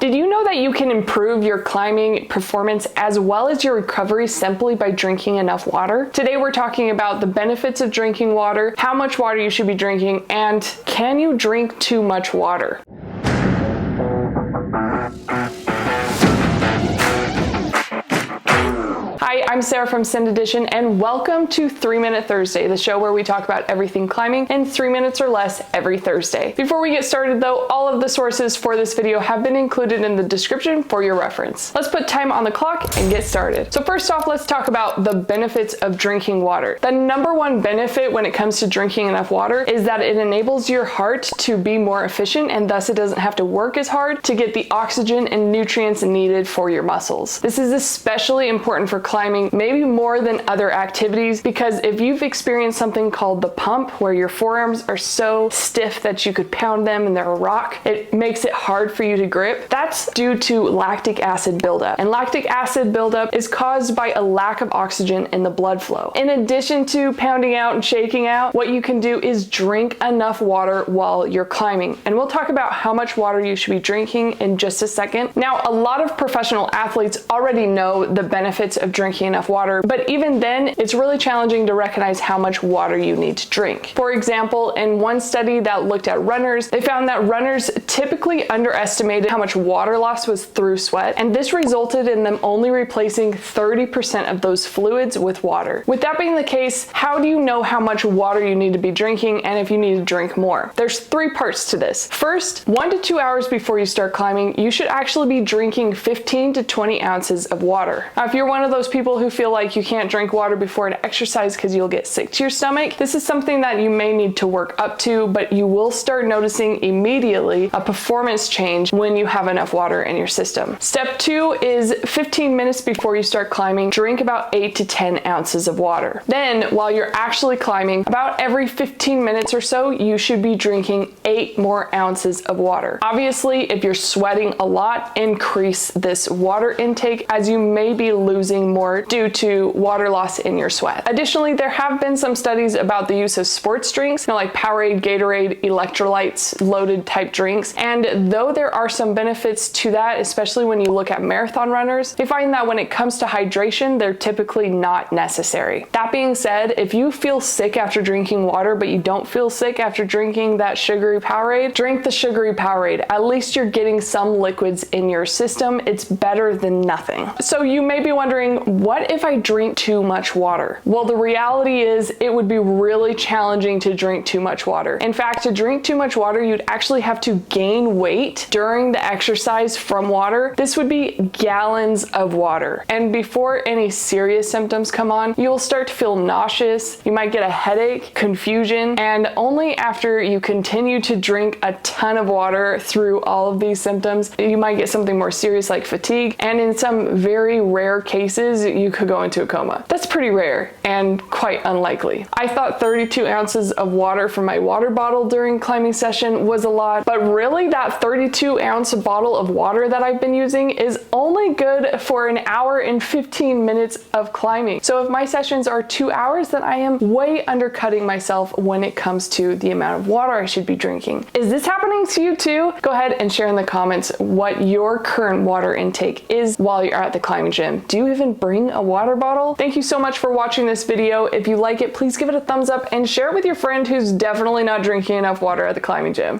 Did you know that you can improve your climbing performance as well as your recovery simply by drinking enough water? Today we're talking about the benefits of drinking water, how much water you should be drinking, and can you drink too much water? Hi, I'm Sarah from Send Edition, and welcome to 3 Minute Thursday, the show where we talk about everything climbing in 3 minutes or less every Thursday. Before we get started though, all of the sources for this video have been included in the description for your reference. Let's put time on the clock and get started. So first off, let's talk about the benefits of drinking water. The number one benefit when it comes to drinking enough water is that it enables your heart to be more efficient, and thus it doesn't have to work as hard to get the oxygen and nutrients needed for your muscles. This is especially important for climbing, maybe more than other activities, because if you've experienced something called the pump, where your forearms are so stiff that you could pound them and they're a rock, it makes it hard for you to grip. That's due to lactic acid buildup. And lactic acid buildup is caused by a lack of oxygen in the blood flow. In addition to pounding out and shaking out, what you can do is drink enough water while you're climbing. And we'll talk about how much water you should be drinking in just a second. Now, a lot of professional athletes already know the benefits of drinking enough water, but even then, it's really challenging to recognize how much water you need to drink. For example, in one study that looked at runners, they found that runners typically underestimated how much water loss was through sweat, and this resulted in them only replacing 30% of those fluids with water. With that being the case, how do you know how much water you need to be drinking and if you need to drink more? There's three parts to this. First, 1 to 2 hours before you start climbing, you should actually be drinking 15 to 20 ounces of water. Now, if you're one of those people who feel like you can't drink water before an exercise because you'll get sick to your stomach, this is something that you may need to work up to, but you will start noticing immediately a performance change when you have enough water in your system. Step 2 is 15 minutes before you start climbing, drink about 8 to 10 ounces of water. Then, while you're actually climbing, about every 15 minutes or so, you should be drinking 8 more ounces of water. Obviously, if you're sweating a lot, increase this water intake, as you may be losing more due to water loss in your sweat. Additionally, there have been some studies about the use of sports drinks, like Powerade, Gatorade, electrolytes, loaded type drinks, and though there are some benefits to that, especially when you look at marathon runners, they find that when it comes to hydration, they're typically not necessary. That being said, if you feel sick after drinking water, but you don't feel sick after drinking that sugary Powerade, drink the sugary Powerade. At least you're getting some liquids in your system. It's better than nothing. So you may be wondering, what if I drink too much water? Well, the reality is it would be really challenging to drink too much water. In fact, to drink too much water, you'd actually have to gain weight during the exercise from water. This would be gallons of water. And before any serious symptoms come on, you'll start to feel nauseous, you might get a headache, confusion, and only after you continue to drink a ton of water through all of these symptoms, you might get something more serious like fatigue, and in some very rare cases, you could go into a coma. That's pretty rare and quite unlikely. I thought 32 ounces of water from my water bottle during climbing session was a lot, but really that 32-ounce bottle of water that I've been using is only good for an hour and 15 minutes of climbing. So if my sessions are 2 hours, then I am way undercutting myself when it comes to the amount of water I should be drinking. Is this happening to you too? Go ahead and share in the comments what your current water intake is while you're at the climbing gym. Do you even bring a water bottle? Thank you so much for watching this video. If you like it, please give it a thumbs up and share it with your friend who's definitely not drinking enough water at the climbing gym.